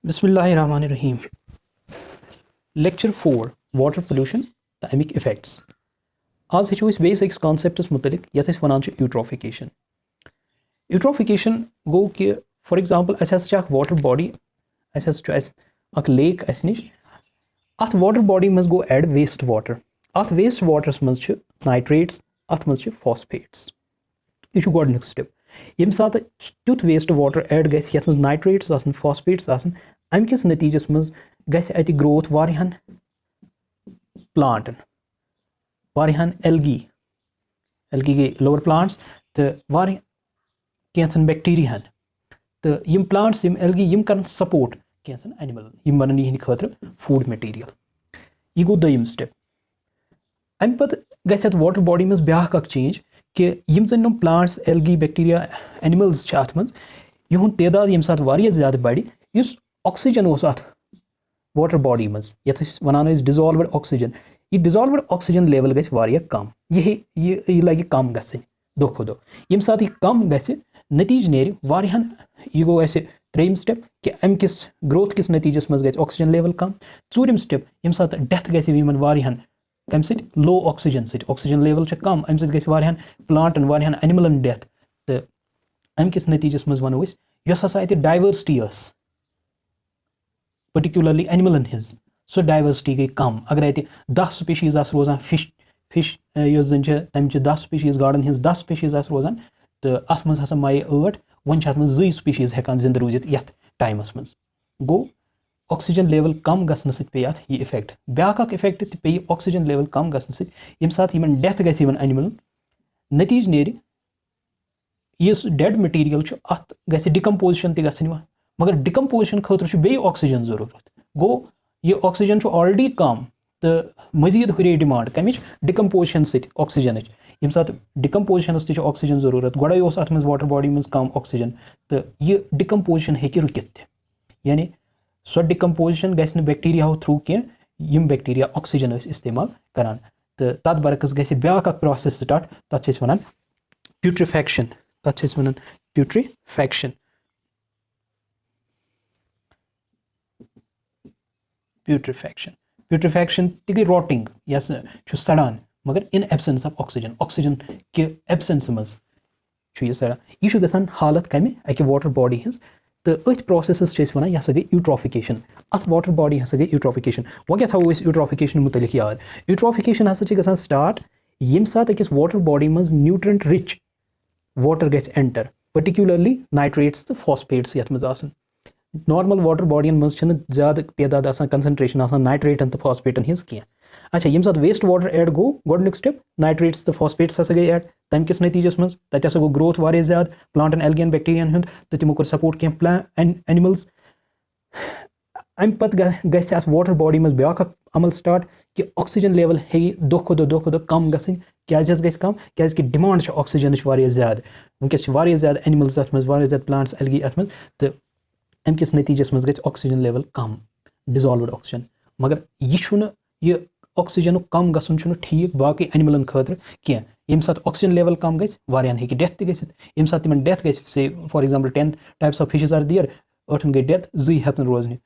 बिस्मिल्लाहिर्रहमानिर्रहीम। Lecture 4 water pollution the अमिक effects. आज हेचो अस बेस अकिस कॉन्सेप्टस मुतलिक यथ अस वनान छ यूट्रोफिकेशन। यूट्रोफिकेशन गो कि फॉर एग्जांपल अस हसा छ वाटर बॉडी, अस लेक अस निश अत वाटर बॉडी मज गो एड वेस्ट वाटर। अत वेस्ट वाटरस मज छ नाइट्रेट्स, अत मज छ फॉस्फेट्स। यह गोडनिक स्टेप। यम सात तुत वेस्ट वाटर एड गस यथ मज नाइट्रेट्स आसन, फॉस्फेट्स आसन, अम किस नतीजस मज गस अति ग्रोथ वारियान प्लांटन, वारियान एल्गी गई लोअर प्लांट्स तो वारिया कैंसन बैक्टीरिया तो यम प्लांट्स यम एल्गी यम कर सपोर्ट कैंसन एनिमल यम बनन यहंद खतर फूड मटीरियल। यह गो दोयम स्टेप। अम पत गस वाटर बॉडी मज ब्याख अक चेंज कि यम जन नम प्लांट्स एल्गी बैक्टीरिया एनिमल्स छ अत मज यहुंद तादाद यम साथ वारिया ज़्यादा बढ़ी युस ऑक्सीजन ओस अत वाटर बॉडी मज यथ वनान डिजॉल्वड ऑक्सीजन। यह डिजॉल्वड ऑक्सीजन लेवल गस वारिया कम, यह लगे कम गसन दो खो दो। यम साथ यह कम गस नतीज नेर वारियान यह गो ऐसे त्रेम स्टेप कि अम किस ग्रोथ किस नतीजस मज गस ऑक्सीजन लेवल कम। चूरिम स्टेप यम साथ डेथ गस यमन वारियान कम लो ऑक्सीजन ऑक्सीजन लेवल कम अम गस वारियान प्लांटन वारियान एनिमलन डेथ। तो अम किस नतीजस मज वनो यस हसा अति डाइवर्सिटी पर्टिकुलरली एनिमलन हिंज सो डाइवर्सिटी गई कम। अगर अति 10 स्पीशीज रोजान फिश यस जन तम 10 स्पीशीज गार्डन हिंज 10 स्पीशीज रोजान तो अत मज हसा माये 8 वन अत मज 2 स्पीशीज हेकान जिंद रूजित यथ टाइमस मज। गो ऑक्सीजन लेवल कम गसन सत पे अत यह इफेक्ट। ब्याक अक इफेक्ट ते पे ऑक्सीजन लेवल कम गसन सत यम साथ यमन डेथ गस यमन एनिमल नतीज नेर यस डेड मटीरियल छ अत गस डिकम्पोजिशन ते गसन मगर डिकम्पोजिशन खतर बे ऑक्सीजन जरूरत। गो ये ऑक्सीजन ऑलरेडी कम तो मजीद हुरे डिमांड कमिच डिकम्पोजिशन सत ऑक्सीजन यम साथ डिकम्पोजिशनस ते ऑक्सीजन जरूरत। गोड़े अत मज वाटर बॉडी मज कम ऑक्सीजन तो यह डिकम्पोजिशन हेकि रुकित यानी सो डिकम्पोजिशन गस बैक्टीरिया थ्रू कह यम बैक्टीरिया ऑक्सीजन इस्तेमाल करान तो तथ बरकस गस ब्याक अक प्रोसेस स्टार्ट तथ वनान प्यूट्रिफैक्शन। तथ वनान प्यूट्रिफैक्शन। प्यूट्रिफैक्शन ती गई रॉटिंग यस सड़ान मगर in absence of oxygen, oxygen के एब्सेंस मज यह सड़ान। यह गसान हालत कमे अकि वाटर बॉडी हिंज तो अथ प्रोसेस वन यह गई यूट्रोफिकेशन। अत वाटर बॉडी हसा गई यूट्रोफिकेशन। वो क्या थो यूट्रोफिकेशन मुतलिक याद। यूट्रोफिकेशन हसा गसान स्टार्ट यम साथ अकिस वाटर बॉडी मज न्यूट्रेंट रिच वाटर गस एंटर पर्टिकुलरली नाइट्रेट्स तो फॉस्फेट्स यथ मज आसन। नॉर्मल वाटर बॉडियन मज ज़्यादा तादाद कंसनट्रेशन नाइट्रेटन तो फॉस्फेटन हिंज कह। अच्छा यम साथ वेस्ट वाटर एड गो गोडनिक स्टेप नाइट्रेट्स तो फॉस्फेट्स हसा गई एड तम किस नतीजस मज तत हसा गो ग्रोथ वारिया ज़्यादा प्लांटन एल्गियन बैक्टीरियन हुंद तो तिमो कर सपोर्ट कह एनिमल्स। अम पत गस अत वाटर बॉडी मज ब्याक अमल स्टार्ट कि ऑक्सीजन लेवल हे दो खो दो कम गसन क्या गस कम क्या कि डिमांड ऑक्सीजन ज़्यादा वनकस ज़्यादा एनिमल्स अत मज ज़्यादा प्लांट्स एल्गी अत मज तो अम किस नतीजस मज गई ऑक्सीजन लेवल कम डिजॉल्वड ऑक्सीजन। मगर यह ऑक्सीजन कम गसन ठीक बाकी एनिमलन खतर कह। यम साथ ऑक्सीजन लेवल कम गई वारियान हेकि डेथ ते गसित। यम साथ तिमन डेथ गई से for example 10 types of fishes are there 8 गई डेथ 2 हेतन रोजन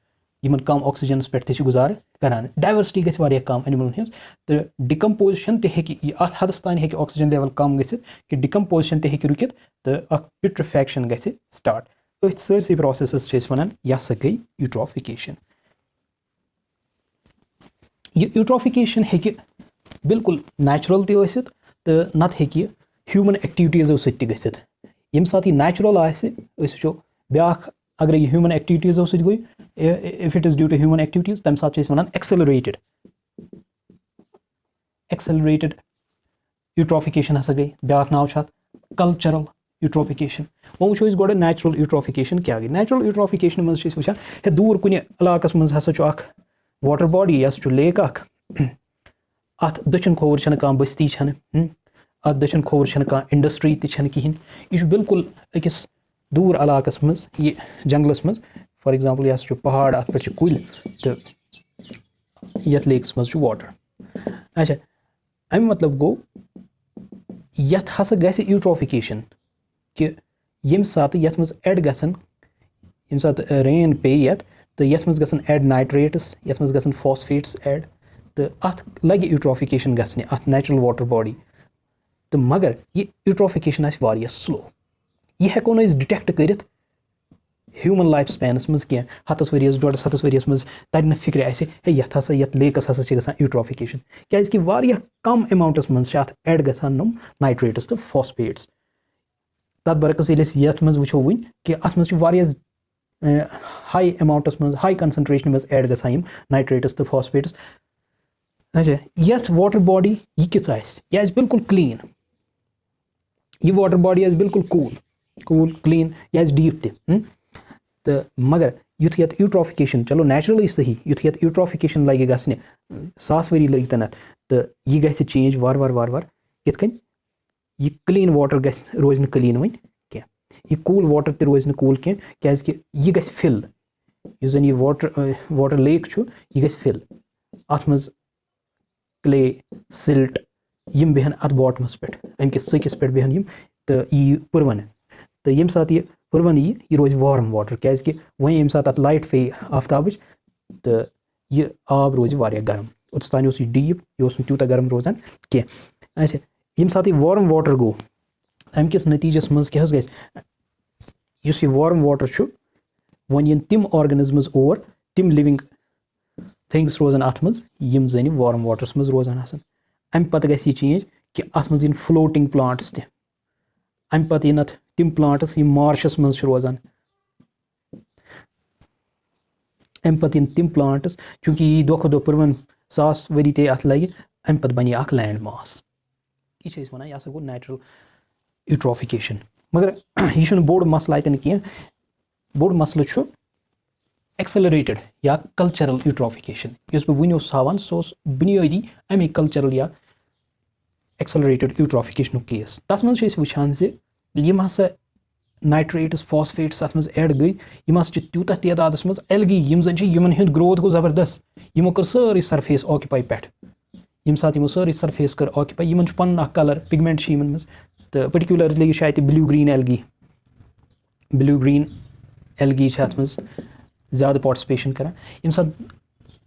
यमन कम ऑक्सीजन पे गुजार करान। डाइवर्सिटी गई वारिया कम एनिमलन हिंज तो डिकम्पोजिशन ते हेकि अत हदस तान हेकि ऑक्सीजन लेवल कम गसित कि डिकम्पोजिशन ते हेकि रुकित तो अक प्यूट्रिफैक्शन गसि स्टार्ट। अथ सरसी प्रोसेस वनान यह सा गई यूट्रोफिकेशन। यह यूट्रोफिकेशन हेकि बिल्कुल नेचुरल तसित तो नत हेकि ह्यूमन एक्टिविटीज़ो सत गसित। यम साथ यह नेचुरल वो ब्याख अगर यह ह्यूमन एक्टिविटीज़ो सत गई if it is due to human activities तम साथ वनान एक्सेलरेटेड यूट्रोफिकेशन हसा गई। ब्याख नाव कल्चरल यूट्रोफिकेशन। वो वो गो नेचुरल यूट्रोफिकेशन क्या गई। नेचुरल यूट्रोफिकेशन मज वो दूर कुन इलाकस मज हसा वाटर बॉडी यस लेक अत दक्षिण खोवर कह बस्ती अत दक्षिण खोवर कह इंडस्ट्री तहन कहें। यह बिल्कुल अकिस दूर इलाकस मज ये जंगलस मज फॉर एग्जांपल यह पहाड़ अत पे कुल तो यथ लेकस मज वाटर। अच्छा अम मतलब गो यथ हसा गस यूट्रोफिकेशन कि यम सात यथ मज एड गसन यम सात रेन पे यथ तो यथ मज गसन ऐड नाइट्रेट्स यथ मज गसन फॉस्फेट्स ऐड तो अथ लगे यूट्रोफिकेशन गसने अथ नेचुरल वाटर बॉडी तो मगर ये यूट्रोफिकेशन आस वारिया स्लो ये हेको न डिटेक्ट करित ह्यूमन लाइफ स्पैनस मज कह हतस वरियस 1.5 वरियस मज तर न फिक्र आसे हे यथ हसा यथ लेकस हसा गसान यूट्रोफिकेशन क्या वारिया कम अमाउंटस मज ऐड गसान नम नाइट्रेट्स तो फॉस्फेट्स तथ बरकस यथ मज वुचो वन कि अथ मज हाई अमाउंटस मज हाई कंसंट्रेशन मज ऐड गसान यम नाइट्रेट्स तो फॉस्फेट्स अच्छा यथ वाटर बॉडी यह किस यह बिल्कुल क्लीन यह वाटर बॉडी बिल्कुल कूल क्लीन यह डीप त तो मगर युथ यथ यूट्रोफिकेशन चलो नेचुरली सही युथ यथ यूट्रोफिकेशन लगे गसने 100 वरी लग तनत तो यह गस चेंज वार वार यथ कन यह क्लीन वाटर गस रोज न क्लीन वन क्या यह कूल वाटर ते रोज न कूल क्या यह गस फिल युस जन यह वाटर लेक यह गस फिल अथ मज क्ले सिल्ट यम बेहन अत बॉटमस पे अमकिस सकिस पे बेहन यम तो यह पुरवन तो यम साथ यह पुरवन यह रोज वार्म वाटर क्या वह यम साथ अत लाइट फे आफ्ताब तो यह आब रोज वारिया गर्म उस तान यह डीप यह तूत गर्म रोजान कह अच्छा यम साथ यह वार्म वाटर गो अमकिस नतीजस मज क्या यह वार्म वाटर वन यन तिम ऑर्गेनिजम्स और तिम लिविंग थिंग्स रोजान अत मज यम जन वार्म वाटरस मज रोजान आसान अम पत गस यह चेंज कि अत मज इन फ्लोटिंग प्लांट्स ते अम पत इन अत तिम प्लांट्स यम मार्शस मज रोजान अम पत इन तिम प्लांट्स चूंकि यह दो खो दो पुरवन 100 वरी ते अत लगे अम पत बने अख लैंड मास यह वन यह गो नेचुरल यूट्रोफिकेशन मगर यह बोड़ मसला अतन कह बोड़ मसल एक्सेलरेटेड या कल्चरल यूट्रोफिकेशन इस बह वन हावान सह बुनियादी अमे कल्चरल या एक्सेलरेटेड यूट्रोफिकेशन केस तथ मज वुचान यम हसा नाइट्रेट्स फॉस्फेट्स अत मज ऐड गई यम हसा तूत तादाद मज एलगी यम जन यमन हुंद ग्रोथ गो जबरदस्त यमो कर सारी सरफेस ऑक्यूपाई पे यम साथ यमो सारी सरफेस कर ऑक्यूपाई यमन पन कलर पिगमेंट यमन मज तो पर्टिकुलरली यह ब्लू ग्रीन एलगी अत मज ज़्यादा पार्टिसिपेशन करान यम साथ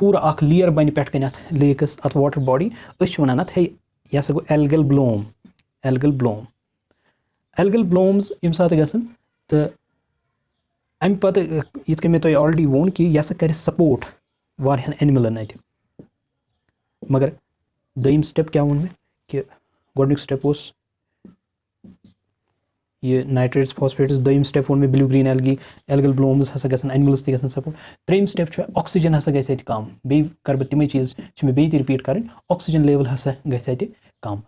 पूरा अख लेयर बन पे कन अत लेकस अत वाटर बॉडी वन अत हे यह गो एल्गल ब्लोम्स यम साथ गसन तो अम पत यिथ कन मे तुम ऑलरेडी वोन कि यह कर सपोर्ट वारियान एनिमलन अत मगर दोयम स्टेप क्या वोन मे कि गोडनिक स्टेप उस यह नाइट्रेट्स फॉस्फेट्स दोयम स्टेप वोन मे ब्लू ग्रीन एल्गल ब्लोम्स हसा गसन एनिमल्स ते गसन सपोर्ट त्रेयम स्टेप ऑक्सीजन हसा गस अत कम बे कर बह तिमे चीज मे बे रिपीट कर ऑक्सीजन लेवल हसा गस अत कम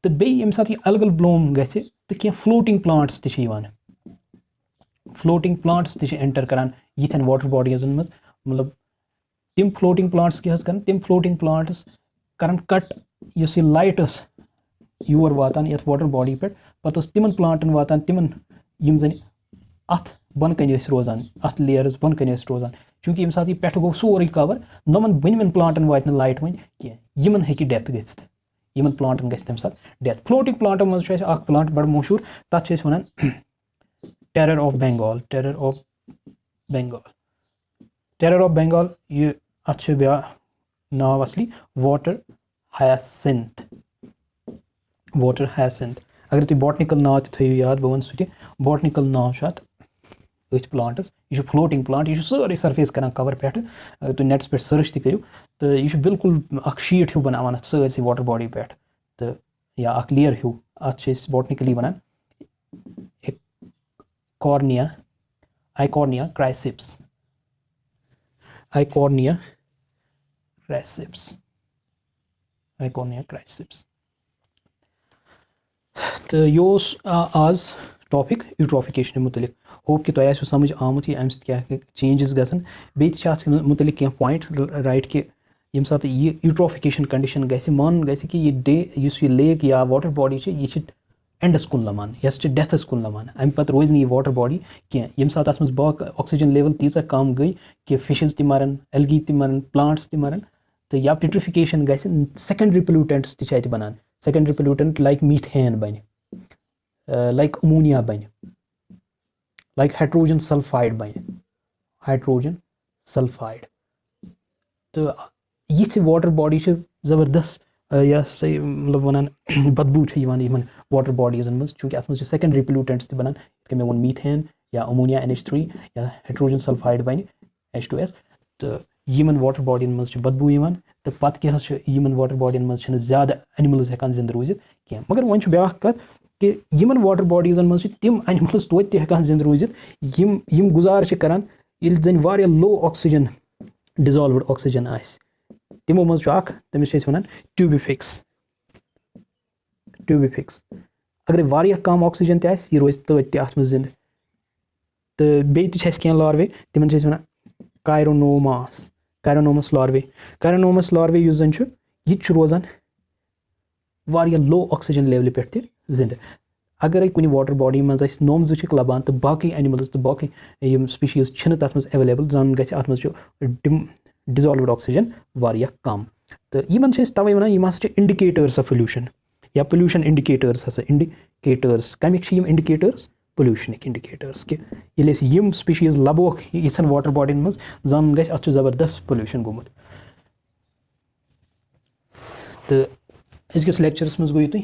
तो बे यम साथ यह एल्गल ब्लोम गस तो क्या floating plants floating plants enter करान यिथन वाटर बॉडीजन मज मतलब तिम फ्लोटिंग प्लांट्स क्या कर तिम फ्लोटिंग प्लांट्स कर कट इस लाइट योर वातान यथ वाटर बॉडी पे पत तिमन प्लांटन वातान तिमन यम जन अथ बन कन रोजान अथ लेयर्स बन कन रोजान चूंकि यम साथ पे गो सोरे कवर नमन बनवन प्लांटन वात लाइट वन कह यमन हेकि डेथ गथ यमन प्लांटन गस तम साथ डेथ फ्लोटिंग प्लांटन मज प्लांट बड़ मशहूर तथ वन टेरर ऑफ बेंगाल यह अत ब्या नाव असली वाटर हायसिंथ अगर तुम बॉटनिकल नाव थो याद बह वन सह बॉटनिकल नाव अत प्लांटस यह फ्लोटिंग प्लांट यह सारे सरफेस कर कवर पे अगर तुम नेट्स पे सर्च तक करो तो यह बिल्कुल शीट हिू बनान अत सारे वाटर बॉडी पे तो या लेयर हिू अत बॉटनिकली वन आइकॉर्निया क्राइसिप्स तो यह आज टॉपिक यूट्रोफिकेशन मुतलिक होप कि तुम आसो समझ आमुत यह अमि क्या चेंजेस गसन बेत मुतलिक क्या पॉइंट राइट कि यम साथ यह यूट्रोफिकेशन कंडीशन गस मान गस कि यह डे इस लेक या वाटर बॉडी यह एंडस कुन लमान यस डेथस कुन लमान अमि पत रोज यह वाटर बॉडी कह यम साथ अत मज ऑक्सीजन लेवल तीचा कम गई कि फिशेस मरन एल्गी मरन प्लांट्स मरन तो या पिट्रिफिकेशन गस सेकेंडरी पोल्यूटेंट्स त बनान सेकेंडरी पोल्यूटेंट लाइक मीथेन बन लाइक अमोनिया बन लाइक हाइड्रोजन सल्फाइड बन हाइड्रोजन सल्फाइड तो ये वाटर बॉडी ज़बरदस्त या सही मतलब वनान बदबू वाटर बॉडीज़न मज चूँकि अत सेकेंडरी पोल्यूटेंट्स तक बनान मे वो मीथेन या अमोनिया NH3 या हाइड्रोजन सल्फाइड बन H2S तो यमन वाटर बॉडीन मज बदबू तो पत क्या वाटर बॉडीन मज ज़्यादा एनिमल्स हेकान जिंद रूजित क्या मगर वन ब्या कत कि यमन वाटर बॉडीज़न मज तिम एनिमल्स तोत हेकान जिंद रूजित यम गुजार करान यिल जन वारिया लो ऑक्सीजन डिजॉल्व्ड ऑक्सीजन आस तिमो मज तमिस वन ट्यूबिफिक्स अगर वारिया कम ऑक्सीजन तह यह रोज तोत अत मज जिंद तो बे क्या लार्वे तिमन वन कायरोनोमस लार्वे युस जन यह रोजान वारिया लो ऑक्सीजन लेवल पे जिंद अगर कुछ वाटर बॉडी मज नोम जुक लबान तो बाकी एनिमल्स तो बाकी स्पीशीज तथ मज अवेलेबल जान गि अत मज डिजॉल्व्ड ऑक्सीजन वारिया कम तो यमन तवे वन यम हसा इंडिकेटर्स ऑफ पोल्यूशन या पोल्यूशन इंडिकेटर्स हसा इंडिकेटर्स कमिक इंडिकेटर्स पोल्यूशन इंडिकेटर्स कि यम स्पीशीज लबोक यन वाटर बॉडीन मज जान गि अत जबरदस्त पोल्यूशन गोमुत तो अजकिस लेक्चरस मज गो तुम